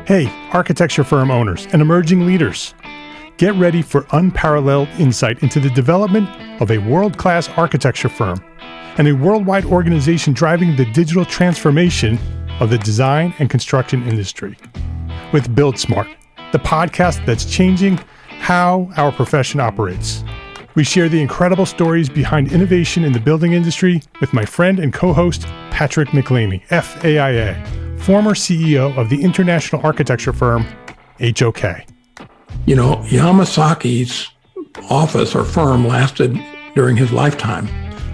Hey, architecture firm owners and emerging leaders. Get ready for unparalleled insight into the development of a world-class architecture firm and a worldwide organization driving the digital transformation of the design and construction industry. With Build Smart, the podcast that's changing how our profession operates. We share the incredible stories behind innovation in the building industry with my friend and co-host, Patrick McLeamy, FAIA, former CEO of the international architecture firm, HOK. You know, Yamasaki's office or firm lasted during his lifetime.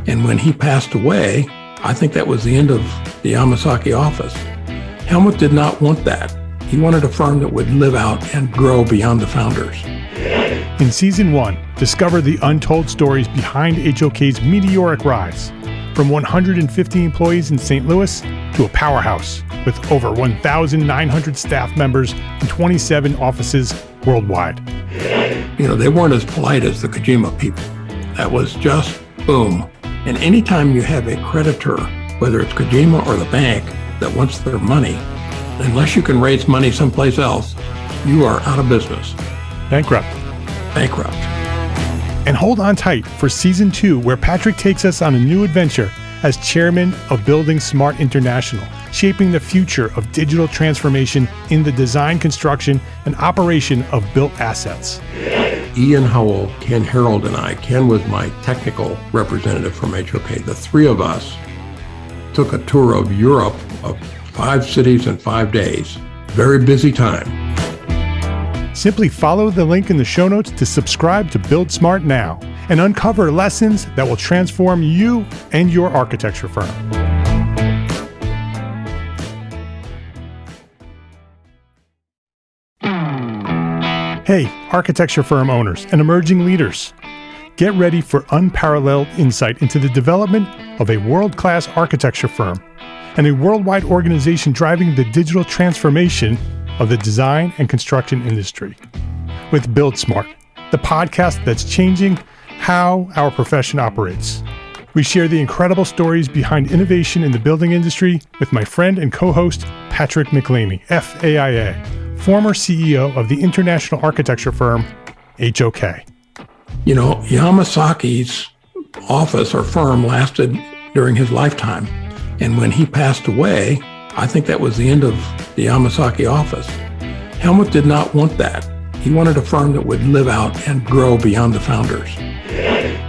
And when he passed away, I think that was the end of the Yamasaki office. Helmut did not want that. He wanted a firm that would live out and grow beyond the founders. In Season 1, discover the untold stories behind HOK's meteoric rise, from 150 employees in St. Louis to a powerhouse with over 1,900 staff members and 27 offices worldwide. You know, they weren't as polite as the Kojima people. That was just boom. And anytime you have a creditor, whether it's Kojima or the bank, that wants their money, unless you can raise money someplace else, you are out of business. Bankrupt. And hold on tight for Season 2, where Patrick takes us on a new adventure as chairman of Building Smart International, shaping the future of digital transformation in the design, construction, and operation of built assets. Ian Howell, Ken Harold, and I, Ken was my technical representative from HOK. The three of us took a tour of Europe of 5 cities in 5 days. Very busy time. Simply follow the link in the show notes to subscribe to Build Smart now and uncover lessons that will transform you and your architecture firm. Hey, architecture firm owners and emerging leaders. Get ready for unparalleled insight into the development of a world-class architecture firm and a worldwide organization driving the digital transformation of the design and construction industry. With Build Smart, the podcast that's changing how our profession operates. We share the incredible stories behind innovation in the building industry with my friend and co-host, Patrick McLeamy, FAIA, former CEO of the international architecture firm, HOK. You know, Yamasaki's office or firm lasted during his lifetime. And when he passed away, I think that was the end of the Yamasaki office. Helmut did not want that. He wanted a firm that would live out and grow beyond the founders.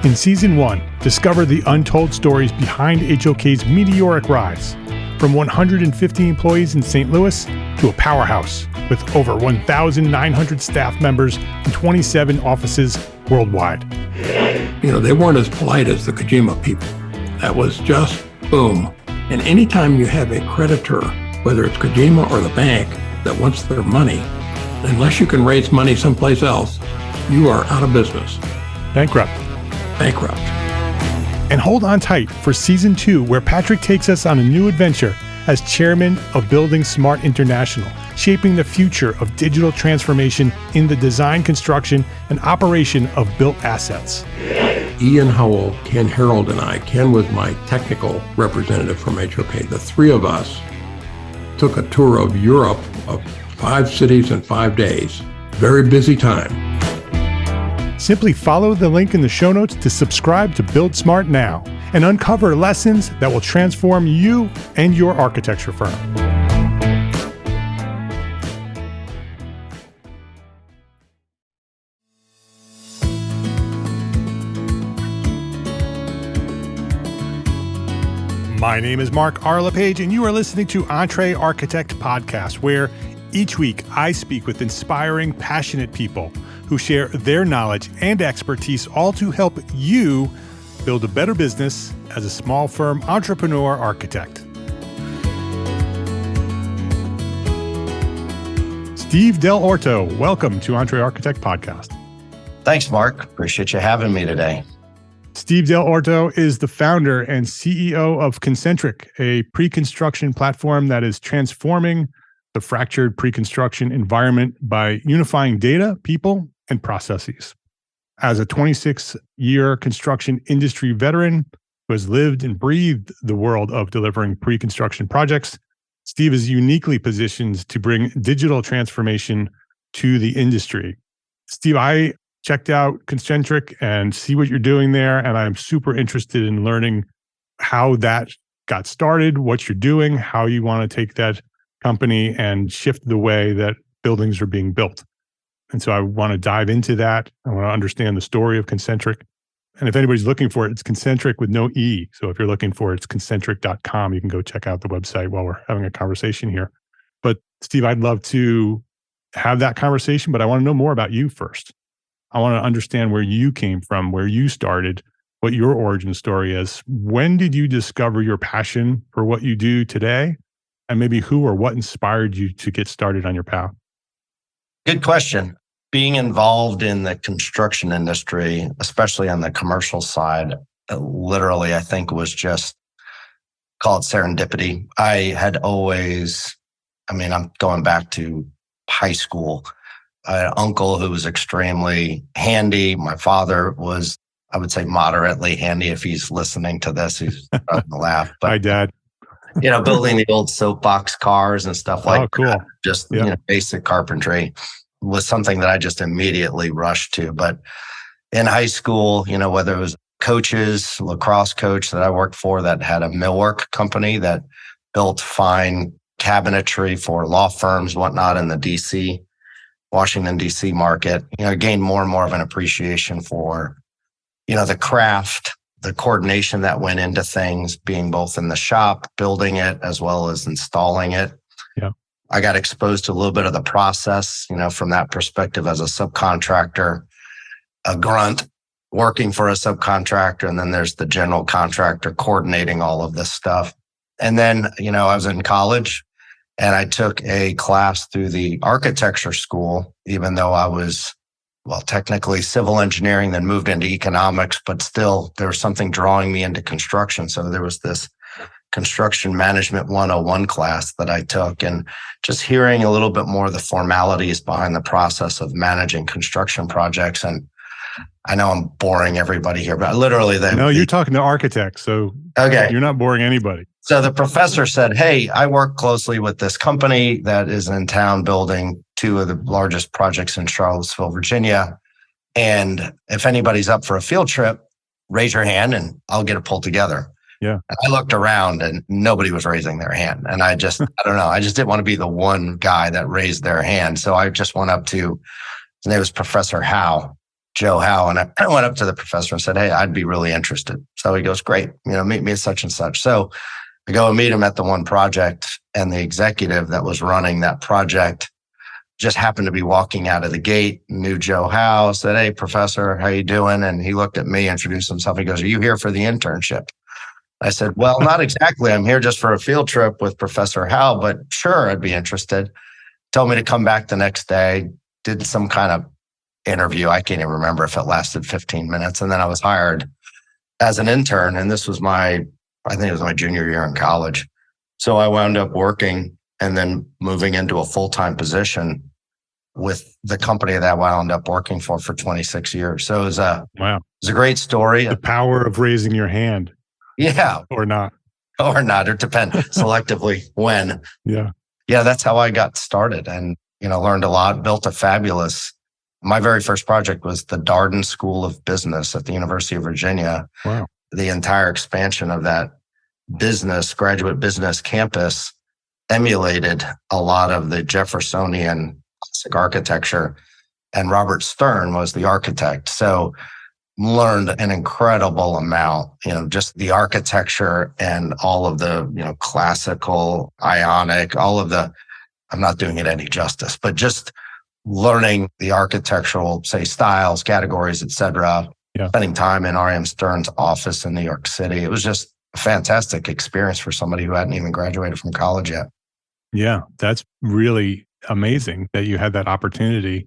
In Season 1, discover the untold stories behind HOK's meteoric rise, from 150 employees in St. Louis to a powerhouse with over 1,900 staff members and 27 offices worldwide. You know, they weren't as polite as the Kojima people. That was just boom. And anytime you have a creditor, whether it's Kojima or the bank, that wants their money, unless you can raise money someplace else, you are out of business. Bankrupt. And hold on tight for Season 2, where Patrick takes us on a new adventure as chairman of Building Smart International, shaping the future of digital transformation in the design, construction, and operation of built assets. Ian Howell, Ken Harold, and I, Ken was my technical representative from HOK. The three of us took a tour of Europe of 5 cities in 5 days. Very busy time. Simply follow the link in the show notes to subscribe to Build Smart now and uncover lessons that will transform you and your architecture firm. My name is Mark R. LePage, and you are listening to Entre Architect Podcast, where each week I speak with inspiring, passionate people who share their knowledge and expertise, all to help you build a better business as a small firm entrepreneur architect. Steve Dell'Orto, welcome to Entre Architect Podcast. Thanks, Mark. Appreciate you having me today. Steve Dell'Orto is the founder and CEO of ConCntric, a pre-construction platform that is transforming the fractured pre-construction environment by unifying data, people, and processes. As a 26-year construction industry veteran who has lived and breathed the world of delivering pre-construction projects, Steve is uniquely positioned to bring digital transformation to the industry. Steve, I checked out ConCntric and see what you're doing there, and I'm super interested in learning how that got started, what you're doing, how you want to take that company and shift the way that buildings are being built. And so I want to dive into that. I want to understand the story of ConCntric. And if anybody's looking for it, it's ConCntric with no E. So if you're looking for it, it's concentric.com. You can go check out the website while we're having a conversation here. But Steve, I'd love to have that conversation, but I want to know more about you first. I want to understand where you came from, where you started, what your origin story is. When did you discover your passion for what you do today? And maybe who or what inspired you to get started on your path? Good question. Being involved in the construction industry, especially on the commercial side, literally, I think was just, call it serendipity. I had always, I'm going back to high school. I had an uncle who was extremely handy. My father was, I would say, moderately handy. If he's listening to this, he's probably gonna laugh. But Hi, Dad. building the old soapbox cars and stuff like cool. that. Just basic carpentry was something that I just immediately rushed to. But in high school, whether it was coaches, lacrosse coach that I worked for that had a millwork company that built fine cabinetry for law firms, whatnot in the Washington, D.C. market, gained more and more of an appreciation for, the craft, the coordination that went into things, being both in the shop, building it, as well as installing it. Yeah. I got exposed to a little bit of the process, from that perspective as a subcontractor, a grunt working for a subcontractor. And then there's the general contractor coordinating all of this stuff. And then, I was in college and I took a class through the architecture school, even though I was, technically civil engineering, then moved into economics, but still there was something drawing me into construction. So there was this construction management 101 class that I took, and just hearing a little bit more of the formalities behind the process of managing construction projects. And I know I'm boring everybody here, but literally you're talking to architects, so okay, you're not boring anybody. So the professor said, "Hey, I work closely with this company that is in town building two of the largest projects in Charlottesville, Virginia. And if anybody's up for a field trip, raise your hand and I'll get it pulled together." Yeah. And I looked around and nobody was raising their hand. And I just didn't want to be the one guy that raised their hand. So I just went up to, his name was Professor Howe, Joe Howe. And I went up to the professor and said, "Hey, I'd be really interested." So he goes, "Great, meet me at such and such." So I go and meet him at the one project, and the executive that was running that project just happened to be walking out of the gate, knew Joe Howe, said, "Hey, professor, how you doing?" And he looked at me, introduced himself. He goes, "Are you here for the internship?" I said, "Well, not exactly. I'm here just for a field trip with Professor Howe, but sure, I'd be interested." Told me to come back the next day, did some kind of interview. I can't even remember if it lasted 15 minutes. And then I was hired as an intern. And this was I think it was my junior year in college. So I wound up working and then moving into a full-time position with the company that I wound up working for 26 years. So it was a great story. The power of raising your hand. Yeah. Or not. It depends selectively when. Yeah. Yeah, that's how I got started and, learned a lot, built my very first project was the Darden School of Business at the University of Virginia. Wow. The entire expansion of that graduate business campus emulated a lot of the Jeffersonian classic architecture. And Robert Stern was the architect. So learned an incredible amount, just the architecture and all of the, classical, ionic, I'm not doing it any justice, but just learning the architectural, say, styles, categories, et cetera. Yeah. Spending time in R.M. Stern's office in New York City. It was just a fantastic experience for somebody who hadn't even graduated from college yet. Yeah, that's really amazing that you had that opportunity.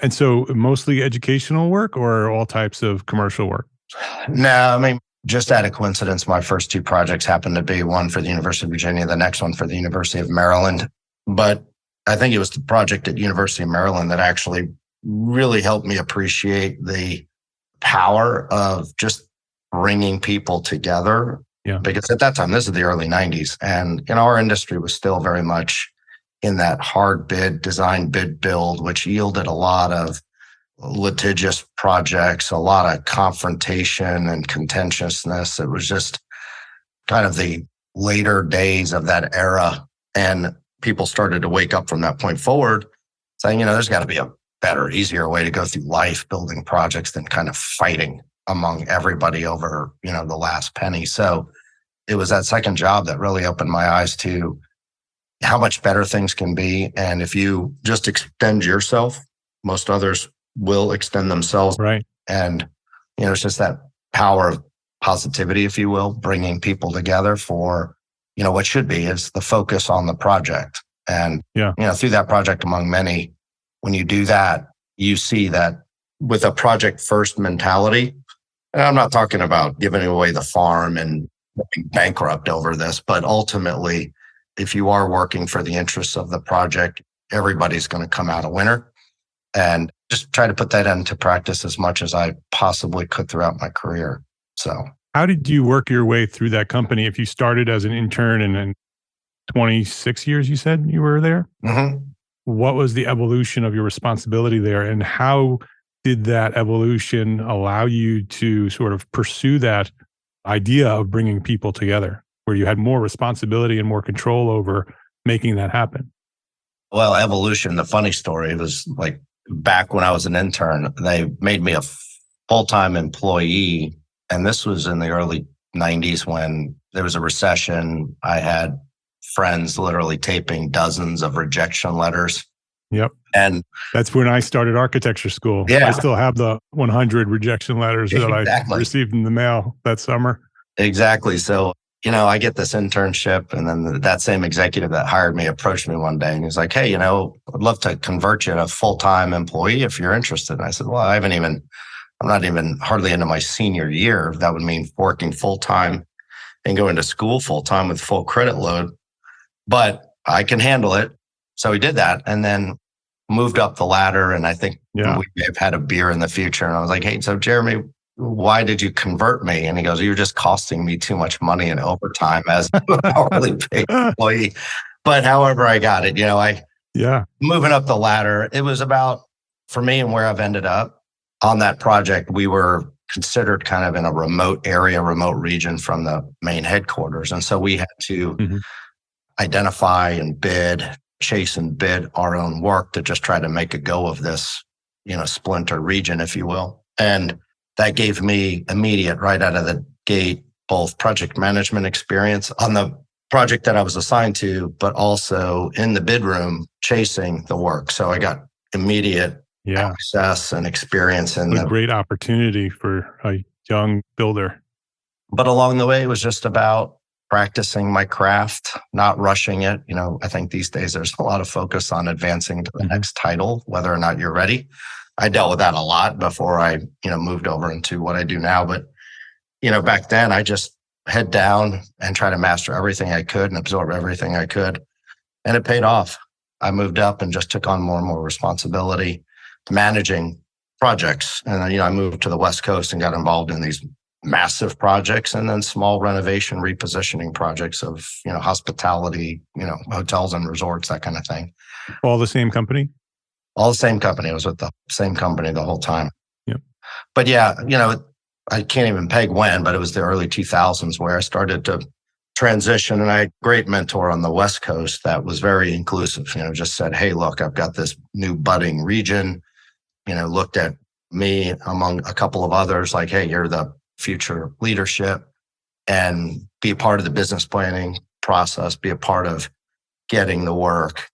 And so mostly educational work or all types of commercial work? No, just out of coincidence, my first two projects happened to be one for the University of Virginia, the next one for the University of Maryland. But I think it was the project at University of Maryland that actually really helped me appreciate the power of just bringing people together Yeah. Because at that time, this is the early 90s, and our industry was still very much in that hard bid, design, bid, build, which yielded a lot of litigious projects, a lot of confrontation and contentiousness. It was just kind of the later days of that era. And people started to wake up from that point forward saying, there's got to be a better, easier way to go through life building projects than kind of fighting among everybody over, the last penny. So it was that second job that really opened my eyes to how much better things can be. And if you just extend yourself, most others will extend themselves. Right. And, it's just that power of positivity, if you will, bringing people together for, what should be is the focus on the project. And, through that project among many, when you do that, you see that with a project first mentality, and I'm not talking about giving away the farm and going bankrupt over this, but ultimately, if you are working for the interests of the project, everybody's going to come out a winner. And just try to put that into practice as much as I possibly could throughout my career. So, how did you work your way through that company? If you started as an intern and then 26 years, you said you were there? Mm-hmm. What was the evolution of your responsibility there? And how did that evolution allow you to sort of pursue that idea of bringing people together, where you had more responsibility and more control over making that happen? Well, evolution, the funny story was like back when I was an intern, they made me a full-time employee. And this was in the early 90s when there was a recession. I had friends literally taping dozens of rejection letters. Yep. And that's when I started architecture school. Yeah. I still have the 100 rejection letters that Exactly. I received in the mail that summer. Exactly. So, I get this internship, and then that same executive that hired me approached me one day and he's like, hey, I'd love to convert you to a full-time employee if you're interested. And I said, well, I'm not even hardly into my senior year. That would mean working full-time and going to school full-time with full credit load, but I can handle it. So he did that and then moved up the ladder. And I think we may have had a beer in the future. And I was like, hey, so Jeremy, why did you convert me? And he goes, you're just costing me too much money in overtime as an hourly paid employee. But however I got it, moving up the ladder, it was about, for me and where I've ended up on that project, we were considered kind of in a remote area, remote region from the main headquarters. And so we had to identify and chase and bid our own work to just try to make a go of this, splinter region, if you will. And that gave me immediate, right out of the gate, both project management experience on the project that I was assigned to, but also in the bid room chasing the work. So I got immediate access and experience in a great opportunity for a young builder. But along the way, it was just about practicing my craft, not rushing it. I think these days there's a lot of focus on advancing to the next title, whether or not you're ready. I dealt with that a lot before I, moved over into what I do now. But, back then I just head down and try to master everything I could and absorb everything I could. And it paid off. I moved up and just took on more and more responsibility managing projects. And then, I moved to the West Coast and got involved in these massive projects and then small renovation, repositioning projects of, hospitality, hotels and resorts, that kind of thing. All the same company? All the same company. I was with the same company the whole time. Yep. But I can't even peg when, but it was the early 2000s where I started to transition. And I had a great mentor on the West Coast that was very inclusive, just said, hey, look, I've got this new budding region, looked at me among a couple of others like, hey, you're the future leadership and be a part of the business planning process, be a part of getting the work,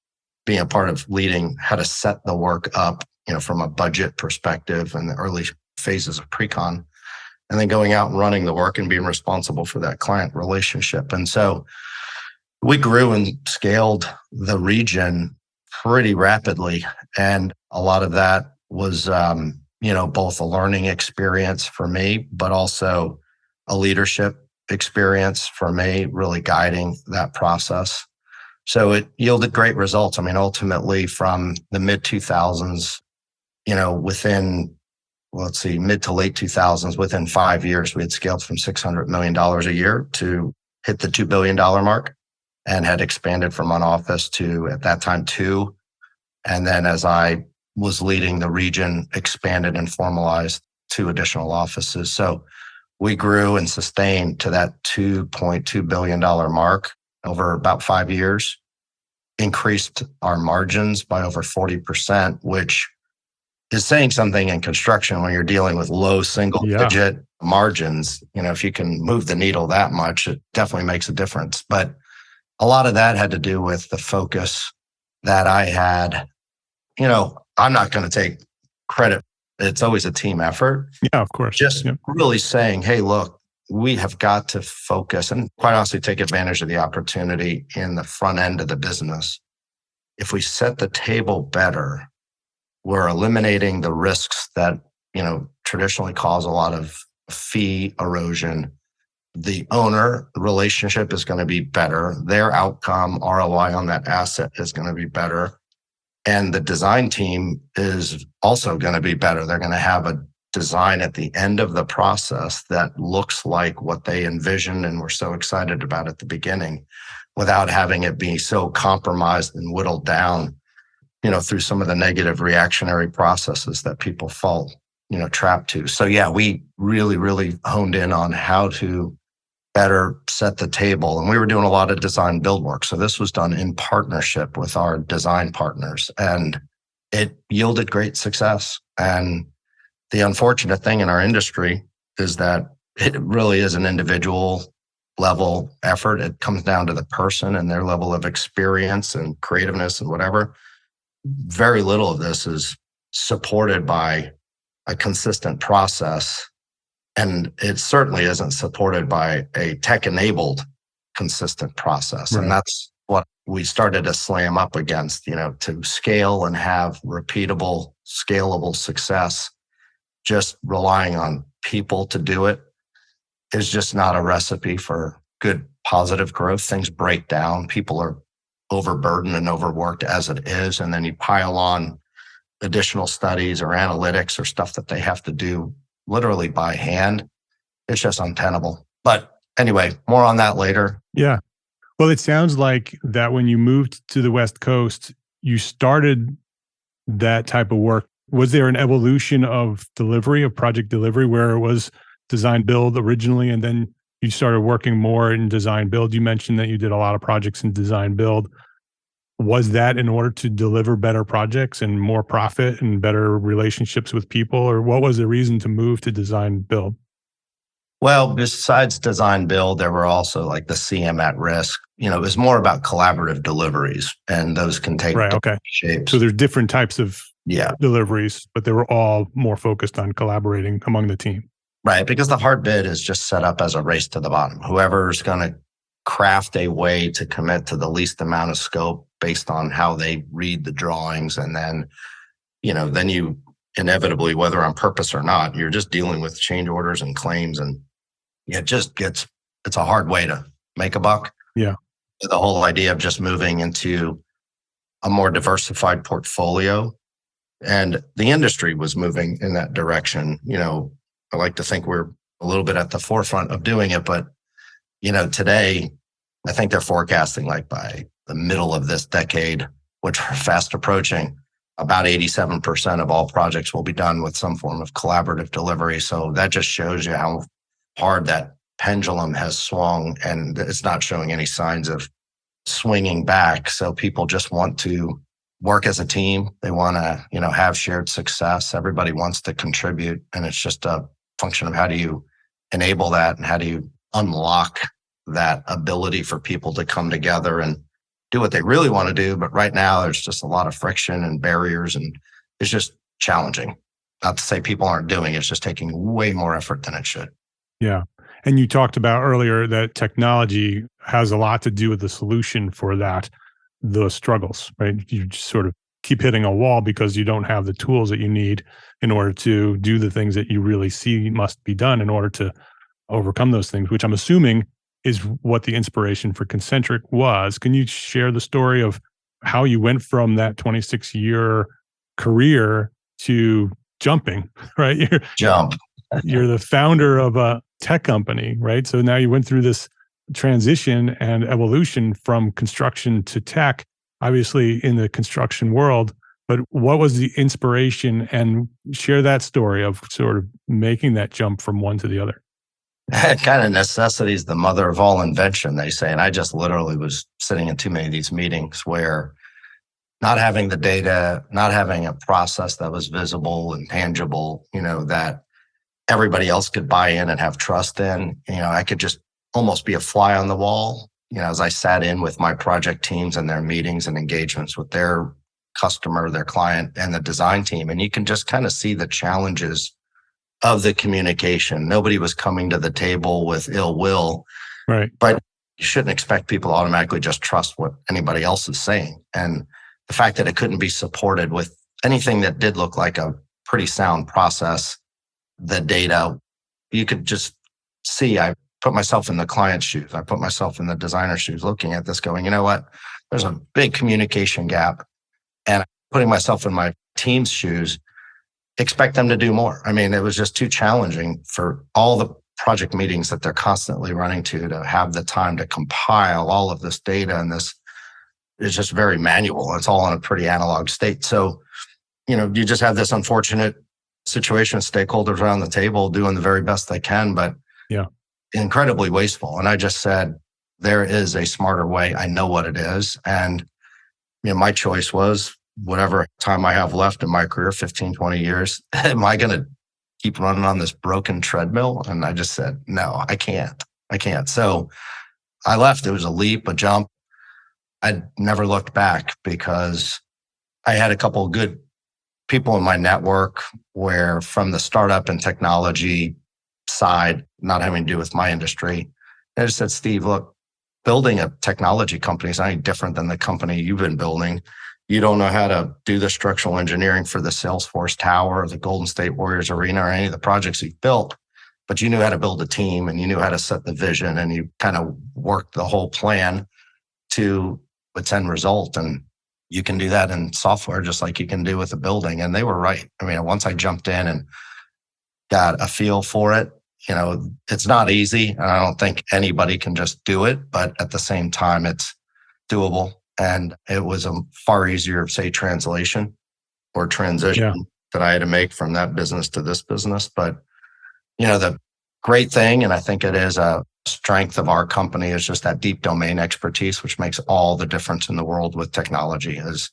being a part of leading how to set the work up, from a budget perspective and the early phases of pre-con, and then going out and running the work and being responsible for that client relationship. And so we grew and scaled the region pretty rapidly. And a lot of that was, both a learning experience for me, but also a leadership experience for me, really guiding that process. So it yielded great results. I mean, ultimately from the mid 2000s, within let's see, mid to late 2000s, within 5 years, we had scaled from $600 million a year to hit the $2 billion mark and had expanded from one office to, at that time, two. And then as I was leading the region, expanded and formalized two additional offices. So we grew and sustained to that $2.2 billion mark over about 5 years, increased our margins by over 40%, which is saying something in construction when you're dealing with low single digit margins. If you can move the needle that much, it definitely makes a difference. But a lot of that had to do with the focus that I had. I'm not going to take credit. It's always a team effort. Yeah, of course. Just really saying, hey, look, we have got to focus and quite honestly take advantage of the opportunity in the front end of the business. If we set the table better, we're eliminating the risks that, traditionally cause a lot of fee erosion. The owner relationship is going to be better. Their outcome, ROI on that asset is going to be better. And the design team is also going to be better. They're going to have a design at the end of the process that looks like what they envisioned and were so excited about at the beginning, without having it be so compromised and whittled down, through some of the negative reactionary processes that people fall, trapped to. So yeah, we really, really honed in on how to better set the table. And we were doing a lot of design build work. So this was done in partnership with our design partners, and it yielded great success. And the unfortunate thing in our industry is that it really is an individual level effort. It comes down to the person and their level of experience and creativeness and whatever. Very little of this is supported by a consistent process. And it certainly isn't supported by a tech-enabled consistent process. Right. And that's what we started to slam up against, to scale and have repeatable, scalable success. Just relying on people to do it is just not a recipe for good, positive growth. Things break down. People are overburdened and overworked as it is. And then you pile on additional studies or analytics or stuff that they have to do literally by hand. It's just untenable. But anyway, more on that later. Yeah. Well, it sounds like that when you moved to the West Coast, you started that type of work. Was there an evolution of project delivery, where it was design build originally, and then you started working more in design build? You mentioned that you did a lot of projects in design build. Was that in order to deliver better projects and more profit and better relationships with people? Or what was the reason to move to design build? Well, besides design build, there were also like the CM at risk. It was more about collaborative deliveries, and those can take different shapes. So there's different types of deliveries, but they were all more focused on collaborating among the team. Right, because the hard bid is just set up as a race to the bottom. Whoever's going to craft a way to commit to the least amount of scope based on how they read the drawings. And then, then you inevitably, whether on purpose or not, you're just dealing with change orders and claims. And it's a hard way to make a buck. Yeah. The whole idea of just moving into a more diversified portfolio, and the industry was moving in that direction. I like to think we're a little bit at the forefront of doing it, but today, I think they're forecasting like by the middle of this decade, which we're fast approaching, about 87% of all projects will be done with some form of collaborative delivery. So that just shows you how hard that pendulum has swung, and it's not showing any signs of swinging back. So people just want to work as a team. They want to, have shared success. Everybody wants to contribute, and it's just a function of how do you enable that and how do you unlock that ability for people to come together and do what they really want to do. But right now, there's just a lot of friction and barriers, and it's just challenging. Not to say people aren't doing it, it's just taking way more effort than it should. Yeah. And you talked about earlier that technology has a lot to do with the solution for those struggles, right? You just sort of keep hitting a wall because you don't have the tools that you need in order to do the things that you really see must be done in order to overcome those things, which I'm assuming is what the inspiration for ConCntric was. Can you share the story of how you went from that 26-year career to jumping, right? Jump. You're the founder of a tech company, right? So now you went through this transition and evolution from construction to tech, obviously in the construction world. But what was the inspiration, and share that story of sort of making that jump from one to the other? Kind of necessity is the mother of all invention, they say. And I just literally was sitting in too many of these meetings where not having the data, not having a process that was visible and tangible, that everybody else could buy in and have trust in, I could just almost be a fly on the wall, as I sat in with my project teams and their meetings and engagements with their customer, their client, and the design team. And you can just kind of see the challenges of the communication. Nobody was coming to the table with ill will, right? But you shouldn't expect people to automatically just trust what anybody else is saying. And the fact that it couldn't be supported with anything that did look like a pretty sound process, the data, you could just see, I put myself in the client's shoes. I put myself in the designer's shoes, looking at this going, you know what? There's a big communication gap. And putting myself in my team's shoes, expect them to do more. I mean, it was just too challenging for all the project meetings that they're constantly running to have the time to compile all of this data. And this is just very manual. It's all in a pretty analog state. So, you just have this unfortunate situation, stakeholders around the table doing the very best they can, but incredibly wasteful. And I just said, there is a smarter way. I know what it is. And my choice was, whatever time I have left in my career, 15, 20 years, am I going to keep running on this broken treadmill? And I just said, no, I can't. So I left. It was a leap, a jump. I never looked back because I had a couple of good people in my network where, from the startup and technology side, not having to do with my industry, I just said, Steve, look, building a technology company is not any different than the company you've been building. You don't know how to do the structural engineering for the Salesforce Tower or the Golden State Warriors Arena or any of the projects you've built, but you knew how to build a team and you knew how to set the vision and you kind of worked the whole plan to its end result. And you can do that in software just like you can do with a building. And they were right. I mean, once I jumped in and got a feel for it, it's not easy. And I don't think anybody can just do it, but at the same time, it's doable. And it was a far easier, say, translation or transition that I had to make from that business to this business. But, the great thing, and I think it is a strength of our company, is just that deep domain expertise, which makes all the difference in the world with technology. Is,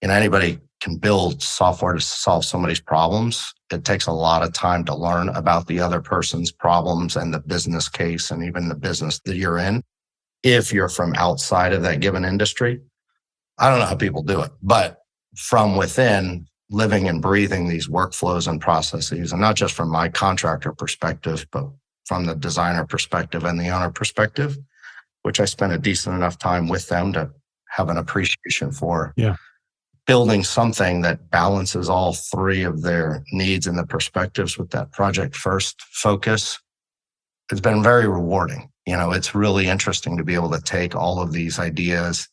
anybody can build software to solve somebody's problems. It takes a lot of time to learn about the other person's problems and the business case and even the business that you're in. If you're from outside of that given industry, I don't know how people do it, but from within, living and breathing these workflows and processes, and not just from my contractor perspective, but from the designer perspective and the owner perspective, which I spent a decent enough time with them to have an appreciation for. Building something that balances all three of their needs and the perspectives with that project first focus. It's been very rewarding. It's really interesting to be able to take all of these ideas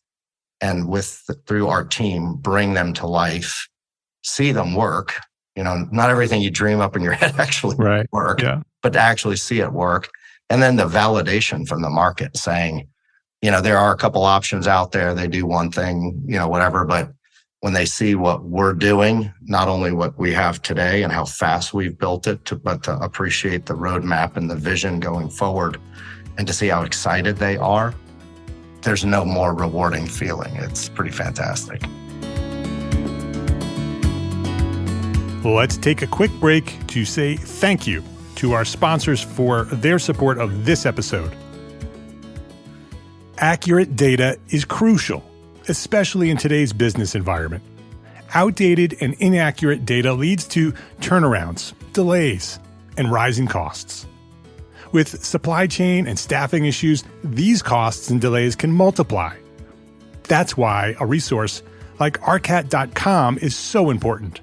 and through our team, bring them to life, see them work. Not everything you dream up in your head actually work, but to actually see it work. And then the validation from the market saying, there are a couple options out there. They do one thing, whatever, but when they see what we're doing, not only what we have today and how fast we've built it, but to appreciate the roadmap and the vision going forward and to see how excited they are, there's no more rewarding feeling. It's pretty fantastic. Let's take a quick break to say thank you to our sponsors for their support of this episode. Accurate data is crucial, especially in today's business environment. Outdated and inaccurate data leads to turnarounds, delays, and rising costs. With supply chain and staffing issues, these costs and delays can multiply. That's why a resource like arcat.com is so important.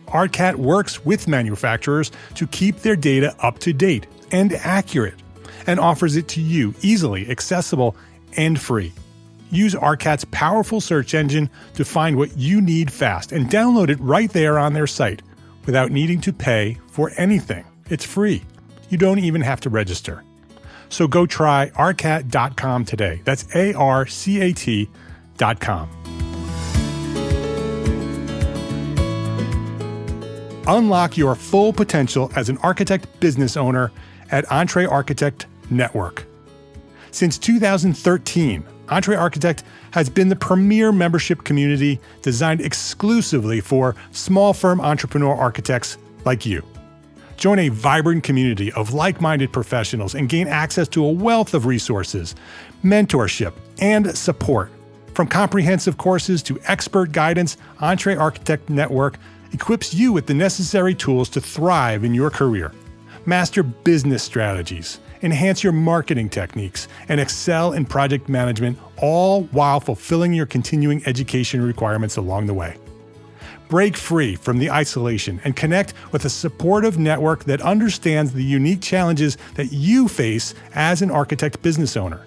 Arcat works with manufacturers to keep their data up to date and accurate, and offers it to you easily accessible and free. Use Arcat's powerful search engine to find what you need fast and download it right there on their site, without needing to pay for anything. It's free. You don't even have to register. So go try arcat.com today. That's ARCAT.com. Unlock your full potential as an architect business owner at Entre Architect Network. Since 2013, Entre Architect has been the premier membership community designed exclusively for small firm entrepreneur architects like you. Join a vibrant community of like-minded professionals and gain access to a wealth of resources, mentorship, and support. From comprehensive courses to expert guidance, Entre Architect Network equips you with the necessary tools to thrive in your career. Master business strategies, enhance your marketing techniques, and excel in project management, all while fulfilling your continuing education requirements along the way. Break free from the isolation and connect with a supportive network that understands the unique challenges that you face as an architect business owner.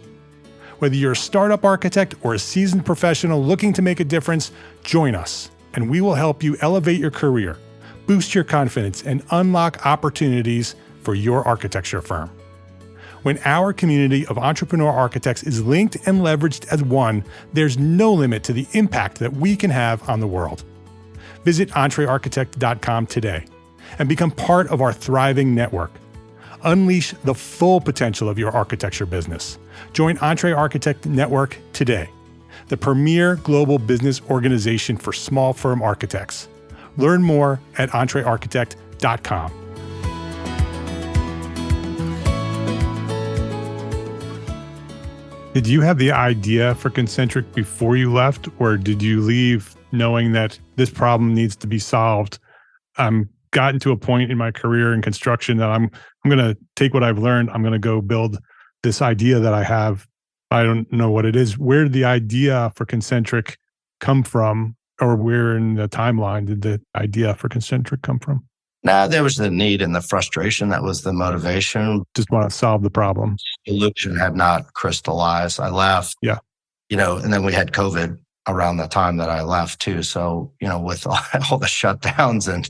Whether you're a startup architect or a seasoned professional looking to make a difference, join us, and we will help you elevate your career, boost your confidence, and unlock opportunities for your architecture firm. When our community of entrepreneur architects is linked and leveraged as one, there's no limit to the impact that we can have on the world. Visit entrearchitect.com today and become part of our thriving network. Unleash the full potential of your architecture business. Join Entre Architect Network today, the premier global business organization for small firm architects. Learn more at entrearchitect.com. Did you have the idea for ConCntric before you left, or did you leave knowing that this problem needs to be solved? I'm gotten to a point in my career in construction that I'm going to take what I've learned. I'm going to go build this idea that I have. I don't know what it is. Where did the idea for ConCntric come from, or where in the timeline did the idea for ConCntric come from? Nah, there was the need and the frustration. That was the motivation. Just want to solve the problem. Solution had not crystallized. I left. Yeah. And then we had COVID around the time that I left too. So, with all the shutdowns and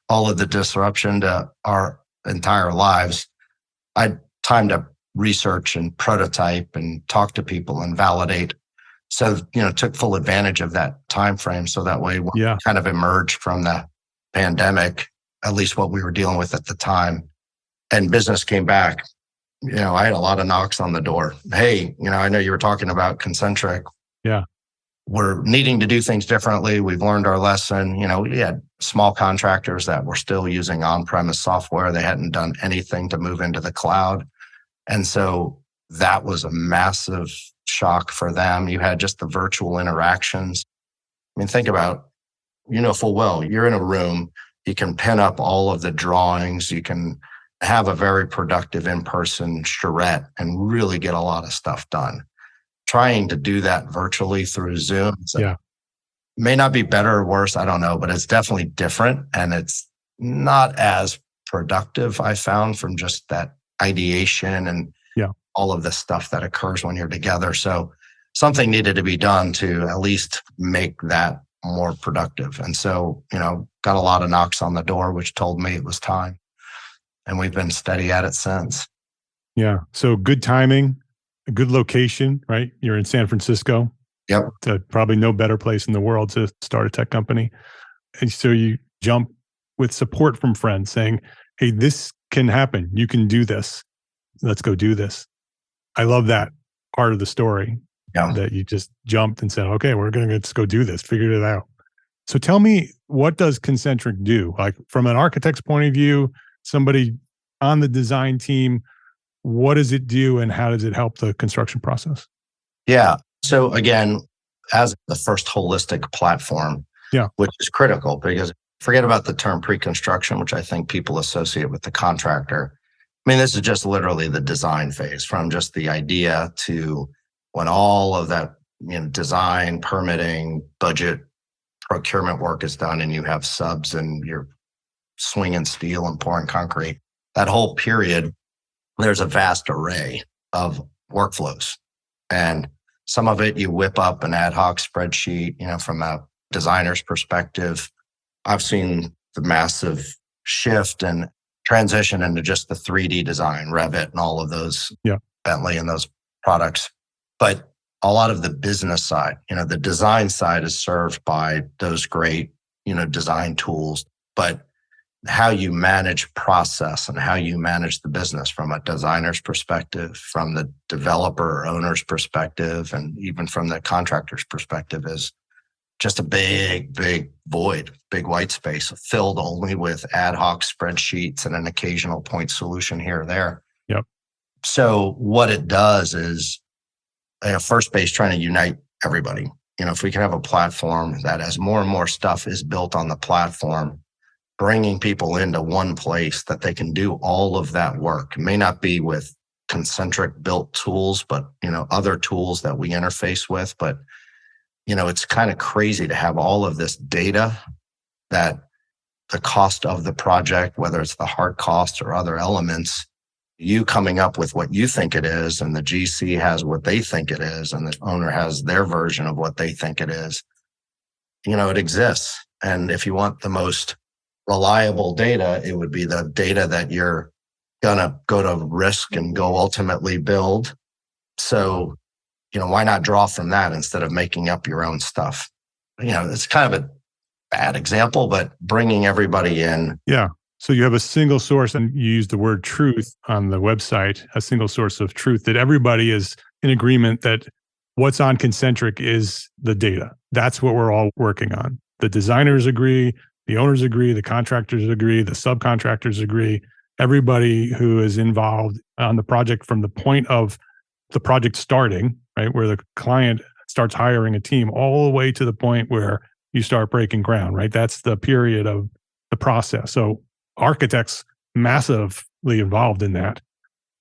all of the disruption to our entire lives, I had time to research and prototype and talk to people and validate. So, took full advantage of that time frame. So that way, when we kind of emerged from the pandemic, at least what we were dealing with at the time, and business came back. I had a lot of knocks on the door. Hey, I know you were talking about ConCntric. Yeah. We're needing to do things differently. We've learned our lesson. We had small contractors that were still using on-premise software. They hadn't done anything to move into the cloud. And so that was a massive shock for them. You had just the virtual interactions. Think about, full well, you're in a room, you can pin up all of the drawings, you can have a very productive in-person charrette and really get a lot of stuff done. Trying to do that virtually through Zoom may not be better or worse, I don't know, but it's definitely different, and it's not as productive, I found, from just that ideation and all of the stuff that occurs when you're together. So something needed to be done to at least make that more productive. And so, got a lot of knocks on the door, which told me it was time. And we've been steady at it since. Yeah. So good timing, a good location, right? You're in San Francisco. Yep. It's probably no better place in the world to start a tech company. And so you jump with support from friends saying, hey, this can happen. You can do this. Let's go do this. I love that part of the story. Yeah. That you just jumped and said, okay, we're going to just go do this, figured it out. So tell me, what does ConCntric do? Like from an architect's point of view, somebody on the design team, what does it do and how does it help the construction process? Yeah. So again, as the first holistic platform, which is critical, because forget about the term pre-construction, which I think people associate with the contractor. This is just literally the design phase, from just the idea to when all of that design, permitting, budget, procurement work is done, and you have subs and you're swinging steel and pouring concrete. That whole period, there's a vast array of workflows. And some of it you whip up an ad hoc spreadsheet, from a designer's perspective. I've seen the massive shift and transition into just the 3D design, Revit and all of those, Bentley and those products. But a lot of the business side, the design side is served by those great, design tools. But how you manage process and how you manage the business from a designer's perspective, from the developer or owner's perspective, and even from the contractor's perspective is just a big, big void, big white space filled only with ad hoc spreadsheets and an occasional point solution here or there. Yep. So what it does is, first base trying to unite everybody. If we can have a platform that as more and more stuff is built on the platform, bringing people into one place that they can do all of that work. It may not be with ConCntric built tools, but other tools that we interface with. But it's kind of crazy to have all of this data that the cost of the project, whether it's the hard cost or other elements, you coming up with what you think it is, and the GC has what they think it is, and the owner has their version of what they think it is. It exists. And if you want the most reliable data, it would be the data that you're going to go to risk and go ultimately build. So, why not draw from that instead of making up your own stuff? It's kind of a bad example, but bringing everybody in. Yeah. So you have a single source, and you use the word truth on the website, a single source of truth that everybody is in agreement that what's on ConCntric is the data. That's what we're all working on. The designers agree, the owners agree, the contractors agree, the subcontractors agree. Everybody who is involved on the project from the point of the project starting, right, where the client starts hiring a team, all the way to the point where you start breaking ground, right? That's the period of the process. So architects massively involved in that,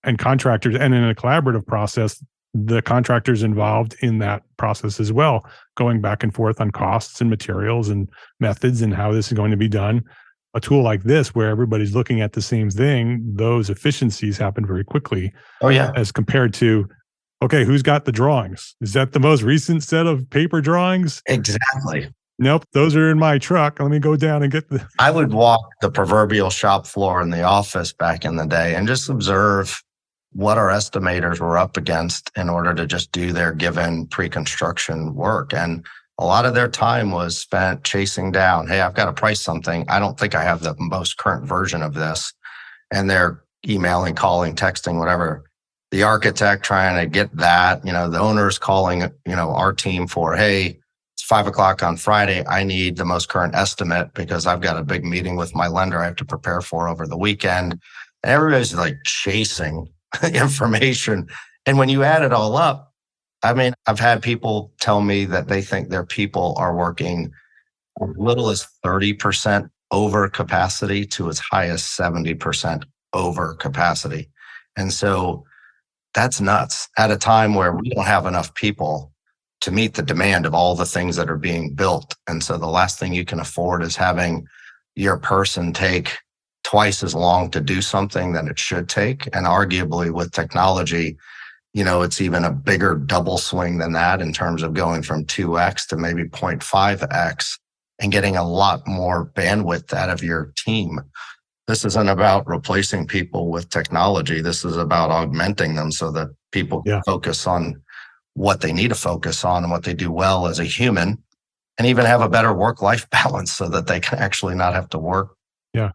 and contractors, and in a collaborative process, the contractors involved in that process as well, going back and forth on costs and materials and methods and how this is going to be done. A tool like this, where everybody's looking at the same thing, those efficiencies happen very quickly. Oh, yeah. As compared to, okay, who's got the drawings? Is that the most recent set of paper drawings? Exactly. Nope, those are in my truck. Let me go down and get the... I would walk the proverbial shop floor in the office back in the day and just observe what our estimators were up against in order to just do their given pre-construction work. And a lot of their time was spent chasing down, hey, I've got to price something. I don't think I have the most current version of this. And they're emailing, calling, texting, whatever. The architect trying to get that, the owner's calling, our team for, hey, it's 5:00 on Friday. I need the most current estimate because I've got a big meeting with my lender I have to prepare for over the weekend. And everybody's like chasing information. And when you add it all up, I've had people tell me that they think their people are working as little as 30% over capacity to as high as 70% over capacity. And so that's nuts at a time where we don't have enough people to meet the demand of all the things that are being built. And so the last thing you can afford is having your person take twice as long to do something than it should take. And arguably with technology, it's even a bigger double swing than that in terms of going from 2x to maybe 0.5x and getting a lot more bandwidth out of your team. This isn't about replacing people with technology. This is about augmenting them so that people can focus on what they need to focus on and what they do well as a human, and even have a better work-life balance so that they can actually not have to work, 15,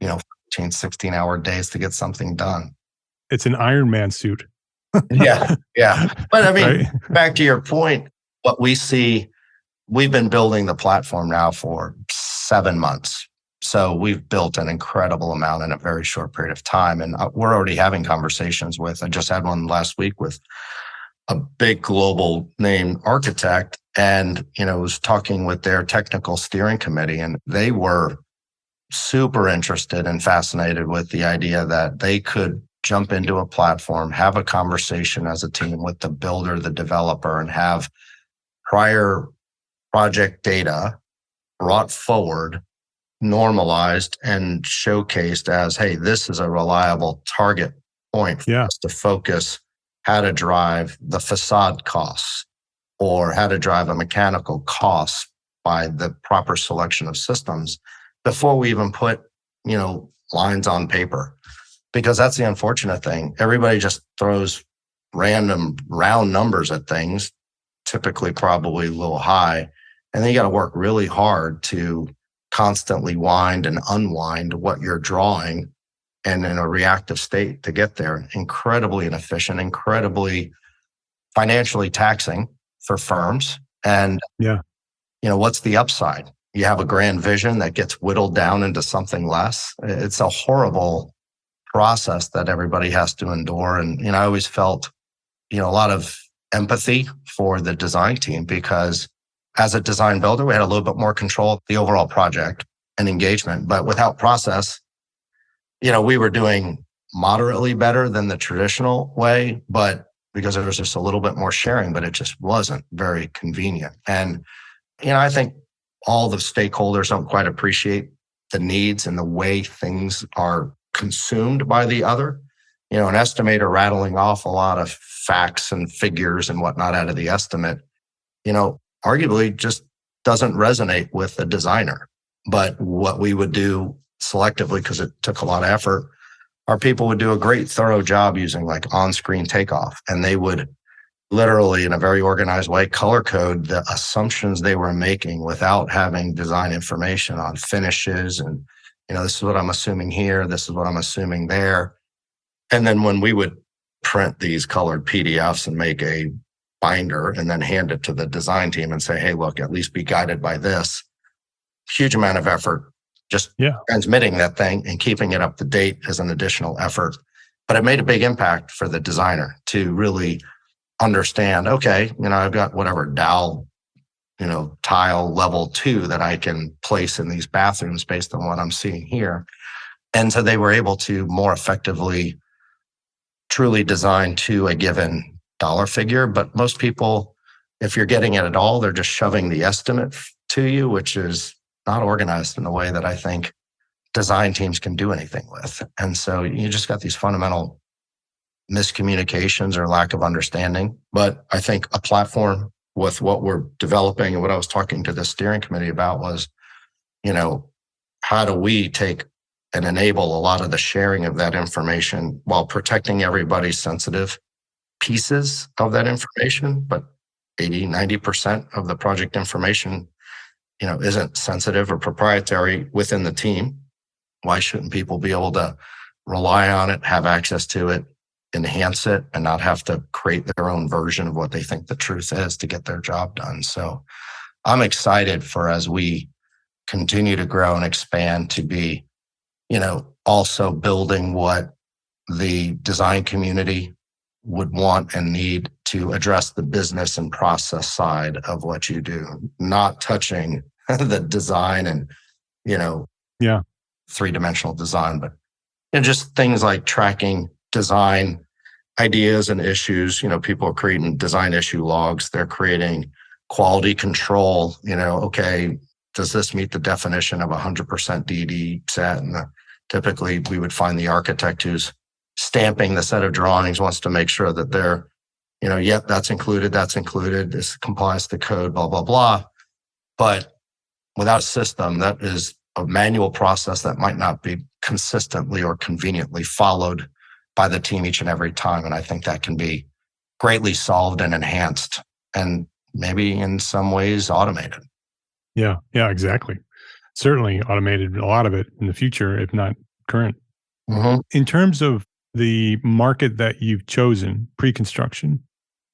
16-hour days to get something done. It's an Iron Man suit. Yeah. But right? Back to your point, what we see, we've been building the platform now for 7 months. So we've built an incredible amount in a very short period of time. And we're already having conversations with, I just had one last week with a big global name architect, and, was talking with their technical steering committee, and they were super interested and fascinated with the idea that they could jump into a platform, have a conversation as a team with the builder, the developer, and have prior project data brought forward, normalized, and showcased as, hey, this is a reliable target point for us to focus how to drive the facade costs or how to drive a mechanical cost by the proper selection of systems before we even put lines on paper, because that's the unfortunate thing. Everybody just throws random round numbers at things, typically probably a little high. And then you got to work really hard to constantly wind and unwind what you're drawing and in a reactive state to get there. Incredibly inefficient, incredibly financially taxing for firms. And, what's the upside? You have a grand vision that gets whittled down into something less. It's a horrible process that everybody has to endure. And, I always felt, a lot of empathy for the design team, because as a design builder, we had a little bit more control of the overall project and engagement. But without process, we were doing moderately better than the traditional way, but because there was just a little bit more sharing, but it just wasn't very convenient. And, I think all the stakeholders don't quite appreciate the needs and the way things are consumed by the other. An estimator rattling off a lot of facts and figures and whatnot out of the estimate, arguably just doesn't resonate with a designer. But what we would do selectively, because it took a lot of effort, our people would do a great thorough job using like on-screen takeoff. And they would literally, in a very organized way, color code the assumptions they were making without having design information on finishes. And, this is what I'm assuming here. This is what I'm assuming there. And then when we would print these colored PDFs and make a binder and then hand it to the design team and say, hey, look, at least be guided by this. Huge amount of effort just transmitting that thing and keeping it up to date is an additional effort. But it made a big impact for the designer to really understand, okay, I've got whatever dowel, tile level 2 that I can place in these bathrooms based on what I'm seeing here. And so they were able to more effectively truly design to a given dollar figure. But most people, if you're getting it at all, they're just shoving the estimate to you, which is not organized in a way that I think design teams can do anything with. And so you just got these fundamental miscommunications or lack of understanding. But I think a platform with what we're developing and what I was talking to the steering committee about was, how do we take and enable a lot of the sharing of that information while protecting everybody's sensitive pieces of that information, but 80-90% of the project information, isn't sensitive or proprietary within the team. Why shouldn't people be able to rely on it, have access to it, enhance it, and not have to create their own version of what they think the truth is to get their job done? So I'm excited for, as we continue to grow and expand, to be, also building what the design community would want and need to address the business and process side of what you do, not touching the design and, three-dimensional design, but just things like tracking design ideas and issues. People are creating design issue logs. They're creating quality control. Okay, does this meet the definition of 100% DD set? And typically we would find the architect who's stamping the set of drawings wants to make sure that they're, yep, that's included, this complies to code, blah, blah, blah. But without a system, that is a manual process that might not be consistently or conveniently followed by the team each and every time. And I think that can be greatly solved and enhanced and maybe in some ways automated. Yeah, exactly. Certainly automated a lot of it in the future, if not current. Mm-hmm. In terms of the market that you've chosen, pre-construction,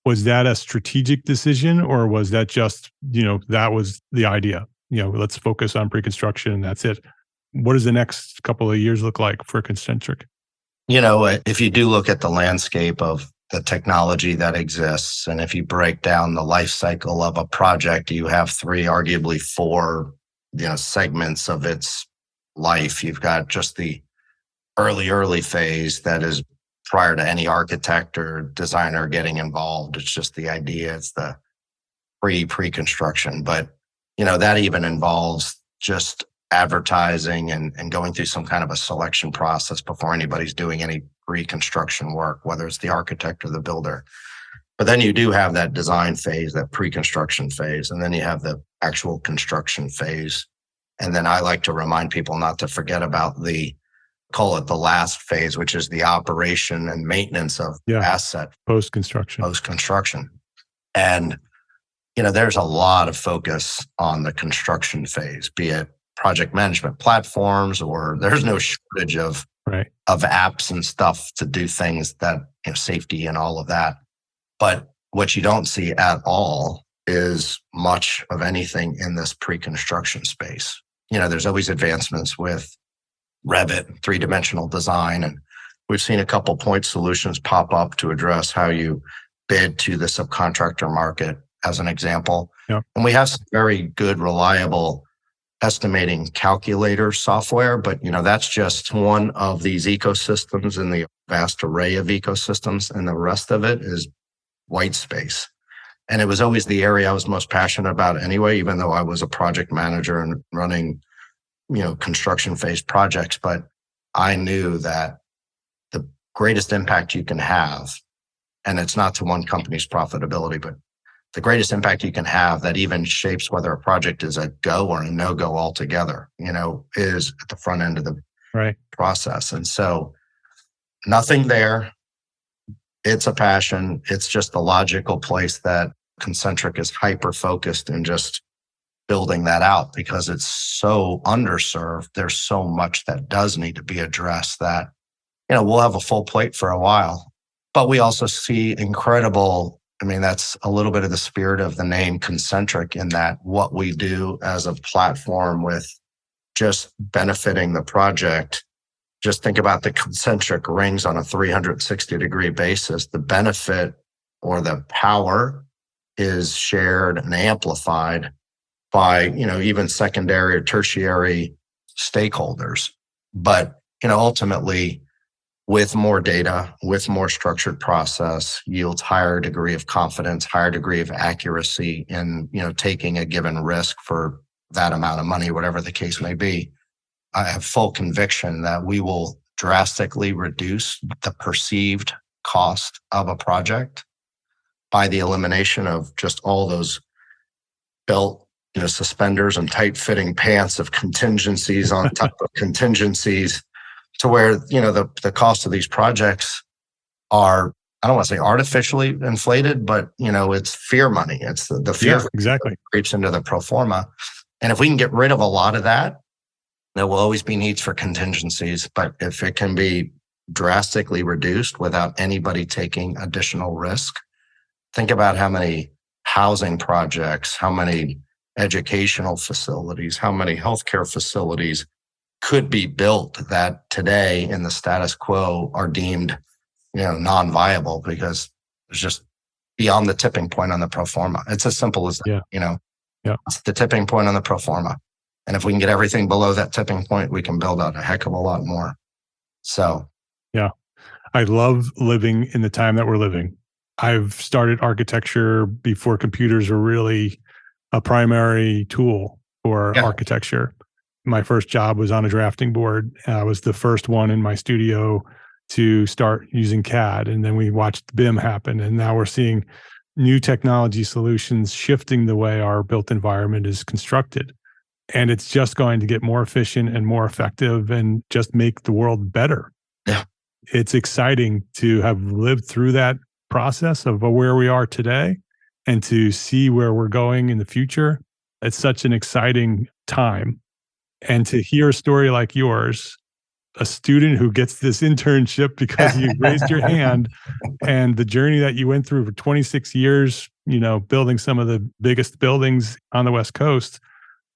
was that a strategic decision, or was that just, that was the idea? Let's focus on pre-construction and that's it. What does the next couple of years look like for ConCntric? If you do look at the landscape of the technology that exists, and if you break down the life cycle of a project, you have 3, arguably 4, segments of its life. You've got just the early phase that is prior to any architect or designer getting involved. It's just the idea. It's the pre-construction. But, that even involves just advertising and going through some kind of a selection process before anybody's doing any pre-construction work, whether it's the architect or the builder. But then you do have that design phase, that pre-construction phase, and then you have the actual construction phase. And then I like to remind people not to forget about call it the last phase, which is the operation and maintenance of asset post-construction. And, there's a lot of focus on the construction phase, be it project management platforms, or there's no shortage of apps and stuff to do things that, safety and all of that. But what you don't see at all is much of anything in this pre-construction space. There's always advancements with Revit, three-dimensional design, and we've seen a couple point solutions pop up to address how you bid to the subcontractor market, as an example. Yeah. And we have some very good, reliable estimating calculator software, but that's just one of these ecosystems in the vast array of ecosystems, and the rest of it is white space. And it was always the area I was most passionate about anyway, even though I was a project manager and running, construction phase projects. But I knew that the greatest impact you can have, and it's not to one company's profitability, but the greatest impact you can have that even shapes whether a project is a go or a no-go altogether, is at the front end of the process. And so nothing there. It's a passion. It's just the logical place that ConCntric is hyper-focused in just building that out, because it's so underserved. There's so much that does need to be addressed that, we'll have a full plate for a while. But we also see incredible, that's a little bit of the spirit of the name ConCntric, in that what we do as a platform with just benefiting the project. Just think about the concentric rings on a 360-degree basis. The benefit or the power is shared and amplified by, even secondary or tertiary stakeholders. But, ultimately, with more data, with more structured process, yields higher degree of confidence, higher degree of accuracy in, taking a given risk for that amount of money, whatever the case may be. I have full conviction that we will drastically reduce the perceived cost of a project by the elimination of just all those belt, suspenders and tight-fitting pants of contingencies on top of contingencies, to where, the cost of these projects are, I don't want to say artificially inflated, but, it's fear money. It's the fear exactly creeps into the pro forma. And if we can get rid of a lot of that, there will always be needs for contingencies. But if it can be drastically reduced without anybody taking additional risk, think about how many housing projects, how many educational facilities, how many healthcare facilities could be built that today in the status quo are deemed, non-viable, because it's just beyond the tipping point on the pro forma. It's as simple as that, It's the tipping point on the pro forma. And if we can get everything below that tipping point, we can build out a heck of a lot more. So, yeah, I love living in the time that we're living. I've started architecture before computers were really a primary tool for architecture. My first job was on a drafting board. I was the first one in my studio to start using CAD. And then we watched BIM happen. And now we're seeing new technology solutions shifting the way our built environment is constructed. And it's just going to get more efficient and more effective and just make the world better. Yeah. It's exciting to have lived through that process of where we are today and to see where we're going in the future. It's such an exciting time. And to hear a story like yours, a student who gets this internship because you raised your hand, and the journey that you went through for 26 years, building some of the biggest buildings on the West Coast,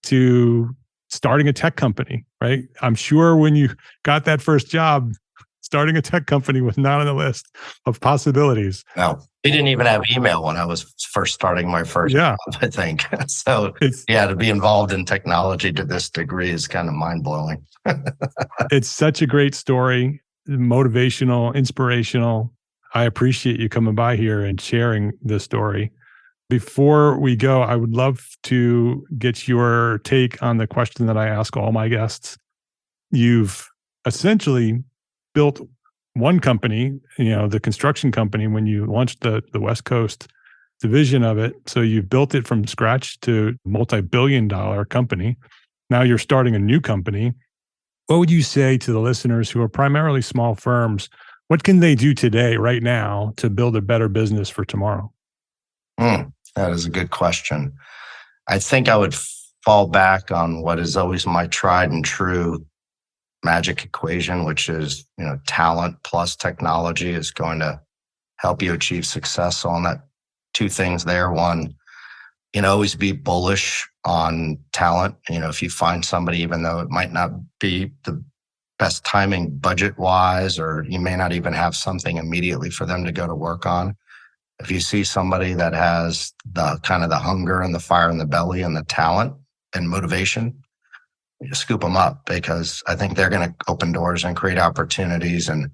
to starting a tech company, right? I'm sure when you got that first job, starting a tech company was not on the list of possibilities. No, we didn't even have email when I was first starting my first job, I think. So to be involved in technology to this degree is kind of mind-blowing. It's such a great story, motivational, inspirational. I appreciate you coming by here and sharing this story. Before we go, I would love to get your take on the question that I ask all my guests. You've essentially built one company, the construction company, when you launched the West Coast division of it. So you've built it from scratch to a multi-billion-dollar company. Now you're starting a new company. What would you say to the listeners who are primarily small firms? What can they do today, right now, to build a better business for tomorrow? That is a good question. I think I would fall back on what is always my tried and true magic equation, which is, talent plus technology is going to help you achieve success. So on that, two things there. One, always be bullish on talent. If you find somebody, even though it might not be the best timing budget wise, or you may not even have something immediately for them to go to work on. If you see somebody that has the kind of the hunger and the fire in the belly and the talent and motivation, you scoop them up, because I think they're going to open doors and create opportunities. And,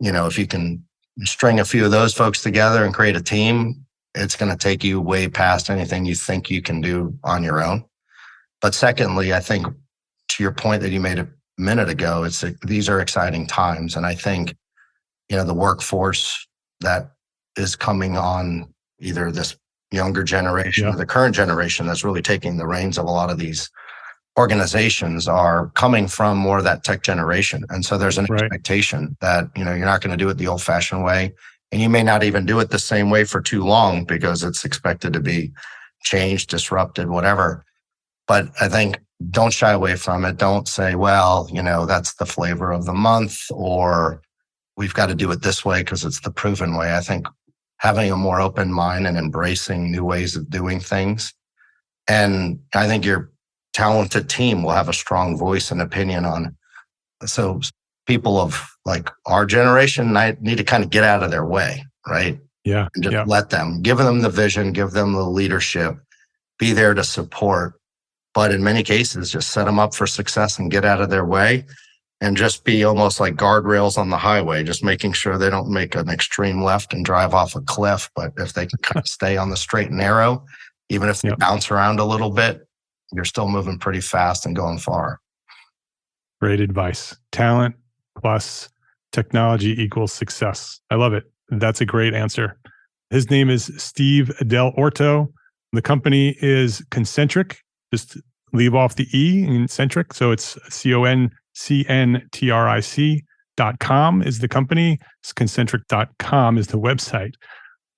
if you can string a few of those folks together and create a team, it's going to take you way past anything you think you can do on your own. But secondly, I think to your point that you made a minute ago, these are exciting times. And I think, the workforce that is coming on, either this younger generation or the current generation that's really taking the reins of a lot of these organizations, are coming from more of that tech generation. And so there's an expectation that, you're not going to do it the old fashioned way. And you may not even do it the same way for too long, because it's expected to be changed, disrupted, whatever. But I think don't shy away from it. Don't say, well, that's the flavor of the month, or we've got to do it this way because it's the proven way. I think having a more open mind and embracing new ways of doing things. And I think your talented team will have a strong voice and opinion on. So people of like our generation need to kind of get out of their way, right? Yeah. And just let them, give them the vision, give them the leadership, be there to support. But in many cases, just set them up for success and get out of their way, and just be almost like guardrails on the highway, just making sure they don't make an extreme left and drive off a cliff. But if they can kind of stay on the straight and narrow, even if they bounce around a little bit, you're still moving pretty fast and going far. Great advice. Talent plus technology equals success. I love it. That's a great answer. His name is Steve Dell'Orto. The company is ConCntric. Just leave off the E in centric. So it's ConCntric.com is the company. It's ConCntric.com is the website.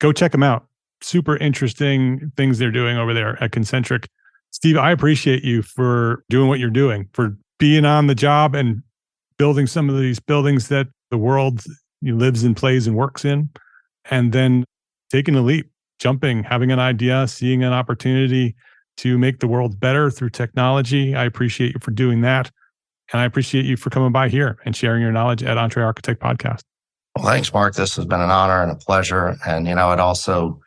Go check them out. Super interesting things they're doing over there at ConCntric. Steve, I appreciate you for doing what you're doing, for being on the job and building some of these buildings that the world lives and plays and works in, and then taking a leap, jumping, having an idea, seeing an opportunity to make the world better through technology. I appreciate you for doing that. And I appreciate you for coming by here and sharing your knowledge at EntreArchitect Podcast. Well, thanks, Mark. This has been an honor and a pleasure. And, it also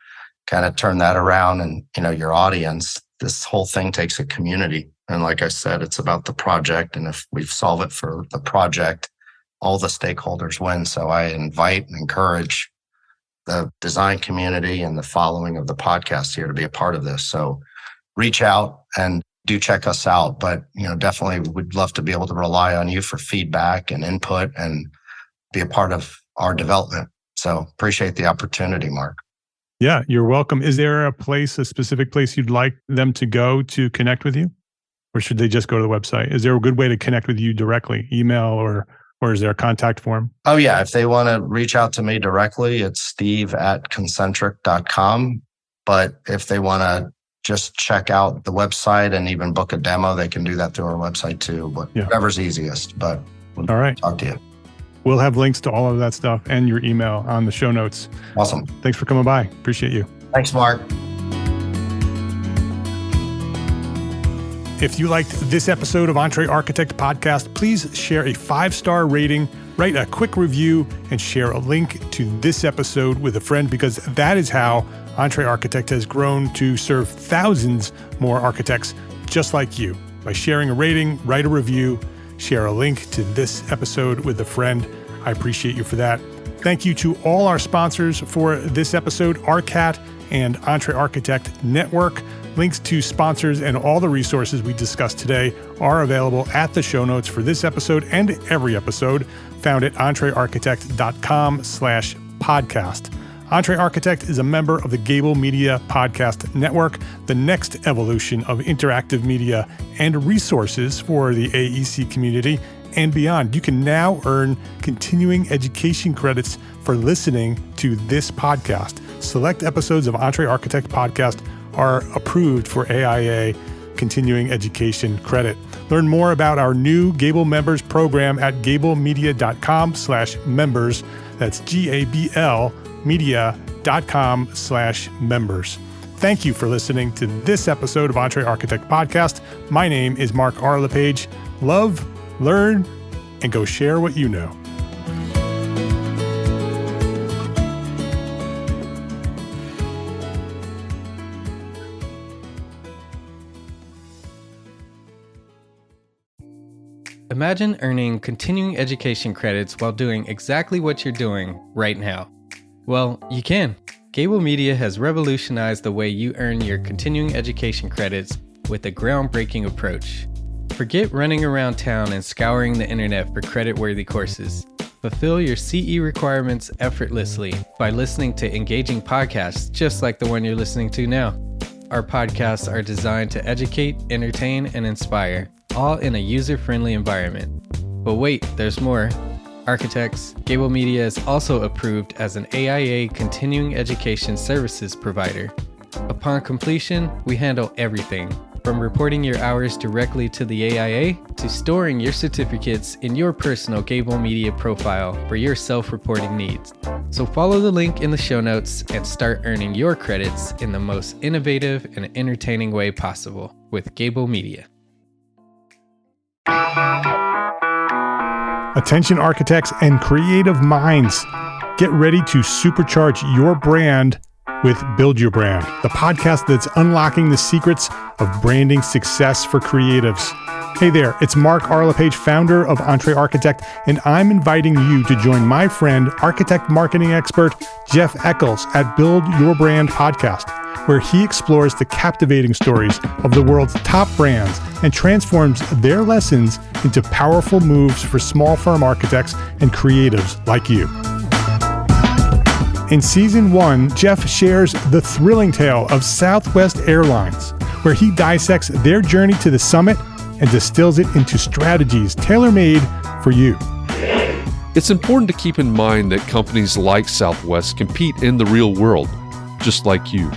kind of turned that around, and, your audience, this whole thing takes a community. And like I said, it's about the project. And if we solve it for the project, all the stakeholders win. So I invite and encourage the design community and the following of the podcast here to be a part of this. So reach out and do check us out. But, definitely would love to be able to rely on you for feedback and input and be a part of our development. So appreciate the opportunity, Mark. Yeah, you're welcome. Is there a specific place you'd like them to go to connect with you? Or should they just go to the website? Is there a good way to connect with you directly, email, or is there a contact form? Oh, yeah. If they want to reach out to me directly, it's steve@concentric.com. But if they want to just check out the website and even book a demo, they can do that through our website too. Whatever's easiest. But we'll talk to you. We'll have links to all of that stuff and your email on the show notes. Awesome. Thanks for coming by. Appreciate you. Thanks, Mark. If you liked this episode of EntreArchitect Podcast, please share a 5-star rating, write a quick review, and share a link to this episode with a friend, because that is how EntreArchitect has grown to serve thousands more architects just like you. By sharing a rating, write a review, share a link to this episode with a friend. I appreciate you for that. Thank you to all our sponsors for this episode, ARCAT and EntreArchitect Network. Links to sponsors and all the resources we discussed today are available at the show notes for this episode and every episode, found at entrearchitect.com/podcast. EntreArchitect is a member of the Gable Media Podcast Network, the next evolution of interactive media and resources for the AEC community and beyond. You can now earn continuing education credits for listening to this podcast. Select episodes of EntreArchitect podcast are approved for AIA continuing education credit. Learn more about our new Gable Members program at gablemedia.com/members. That's GABL media.com/members. Thank you for listening to this episode of EntreArchitect Podcast. My name is Mark R. LePage. Love, learn, and go share what you know. Imagine earning continuing education credits while doing exactly what you're doing right now. Well, you can. Gable Media has revolutionized the way you earn your continuing education credits with a groundbreaking approach. Forget running around town and scouring the internet for credit-worthy courses. Fulfill your CE requirements effortlessly by listening to engaging podcasts just like the one you're listening to now. Our podcasts are designed to educate, entertain, and inspire, all in a user-friendly environment. But wait, there's more. Architects, Gable Media is also approved as an AIA continuing education services provider. Upon completion, we handle everything, from reporting your hours directly to the AIA to storing your certificates in your personal Gable Media profile for your self-reporting needs. So follow the link in the show notes and start earning your credits in the most innovative and entertaining way possible with Gable Media. Attention architects and creative minds, get ready to supercharge your brand with Build Your Brand, the podcast that's unlocking the secrets of branding success for creatives. Hey there, it's Mark R. LePage, founder of EntreArchitect, and I'm inviting you to join my friend, architect marketing expert Jeff Eccles at Build Your Brand podcast, where he explores the captivating stories of the world's top brands and transforms their lessons into powerful moves for small firm architects and creatives like you. In Season 1, Jeff shares the thrilling tale of Southwest Airlines, where he dissects their journey to the summit and distills it into strategies tailor-made for you. It's important to keep in mind that companies like Southwest compete in the real world, just like you,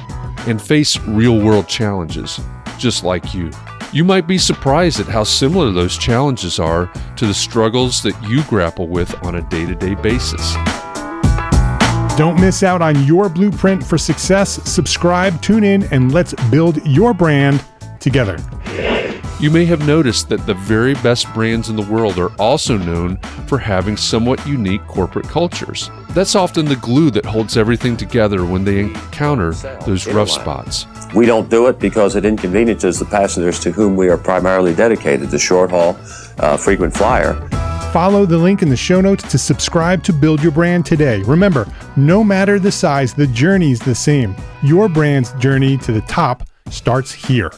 and face real-world challenges, just like you. You might be surprised at how similar those challenges are to the struggles that you grapple with on a day-to-day basis. Don't miss out on your blueprint for success. Subscribe, tune in, and let's build your brand together. You may have noticed that the very best brands in the world are also known for having somewhat unique corporate cultures. That's often the glue that holds everything together when they encounter those rough spots. We don't do it because it inconveniences the passengers to whom we are primarily dedicated, the short haul, frequent flyer. Follow the link in the show notes to subscribe to Build Your Brand today. Remember, no matter the size, the journey's the same. Your brand's journey to the top starts here.